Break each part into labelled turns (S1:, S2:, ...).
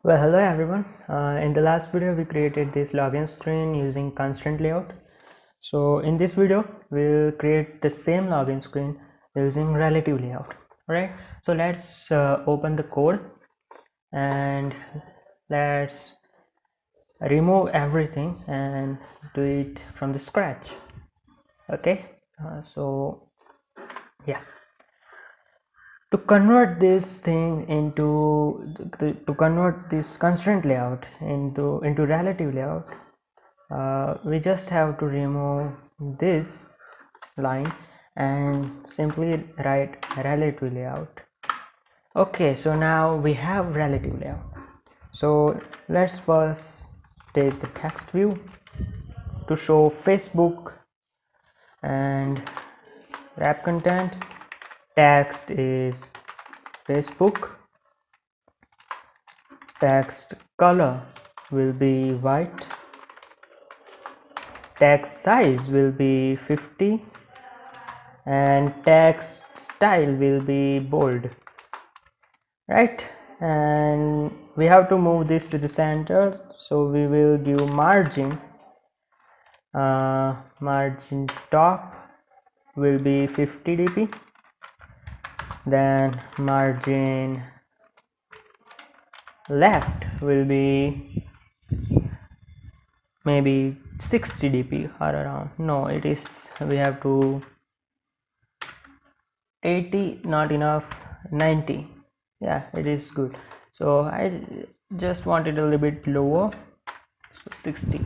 S1: Well, hello everyone. In the last video, we created this login screen using constraint layout. So in this video, we'll create the same login screen using relative layout. Right? So let's open the code and let's remove everything and do it from the scratch. Okay. So yeah. To convert this thing to convert this constraint layout into relative layout, we just have to remove this line and simply write relative layout. Okay, so now we have relative layout. So let's first take the text view to show Facebook and wrap content. Text is Facebook. Text color will be white. Text size will be 50 and text style will be bold, right? And we have to move this to the center, so we will give margin top will be 50 dp, then margin left will be maybe 60 dp or around, no, it is, we have to 80, not enough, 90, yeah, it is good. So I just want it a little bit lower, so 60,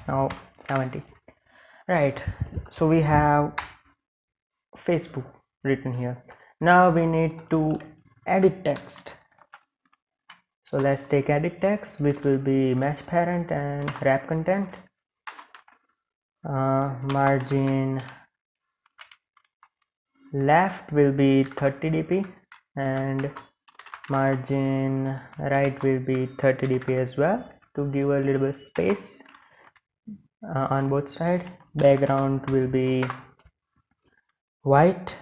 S1: now 70, right? So we have Facebook written here. Now we need to edit text, so let's take edit text, which will be match parent and wrap content. Margin left will be 30 dp and margin right will be 30 dp as well, to give a little bit space on both sides. Background will be white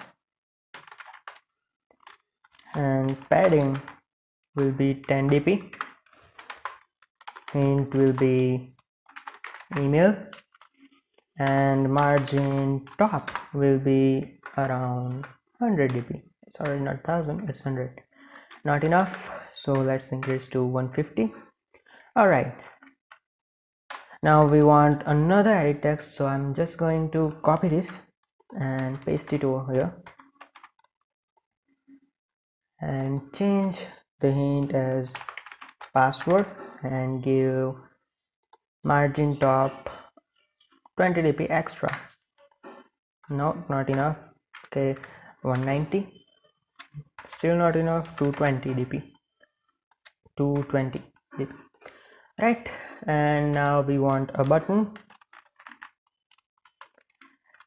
S1: and padding will be 10 dp. Hint will be email and margin top will be around 100 dp. Sorry, not 1000, it's 100. Not enough, so let's increase to 150. All right, now we want another edit text, so I'm just going to copy this and paste it over here and change the hint as password and give margin top 20 dp extra. No, not enough. Okay, 190, still not enough. 220 dp, 220 dp, right? And now we want a button,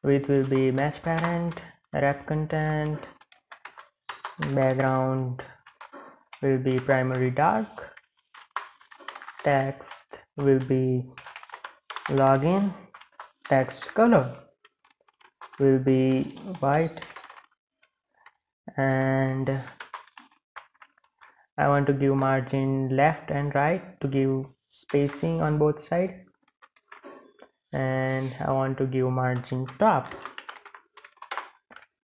S1: which will be match parent, wrap content, background will be primary dark, text will be login, text color will be white, and I want to give margin left and right to give spacing on both sides, and I want to give margin top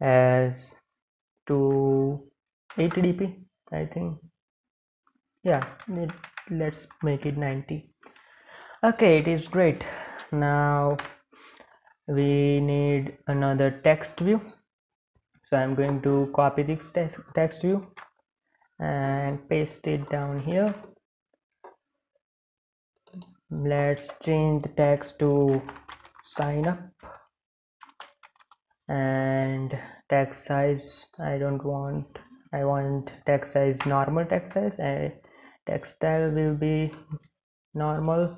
S1: as 280 dp, I think. Yeah, let's make it 90. Okay, it is great. Now we need another text view, so I'm going to copy this text view and paste it down here. Let's change the text to sign up, and text size I don't want, I want text size normal text size, and text style will be normal.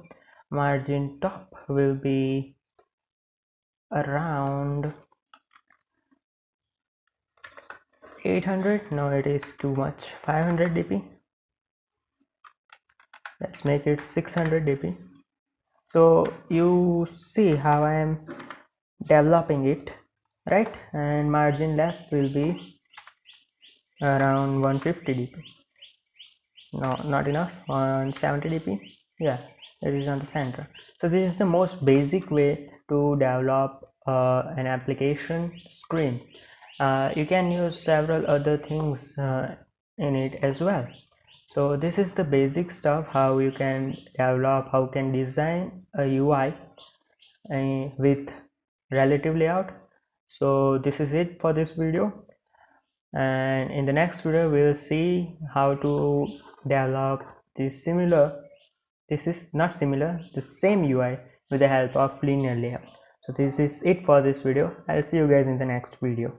S1: Margin top will be around 800, no, it is too much, 500 dp. Let's make it 600 dp. So you see how I am developing it, right? And margin left will be around 150 dp. No, not enough. On 70 dp, yeah, it is on the center. So this is the most basic way to develop an application screen. You can use several other things in it as well. So this is the basic stuff, how you can develop, how you can design a UI with relative layout. So this is it for this video, and in the next video we'll see how to develop this is not similar, the same UI with the help of linear layout. So this is it for this video. I'll see you guys in the next video.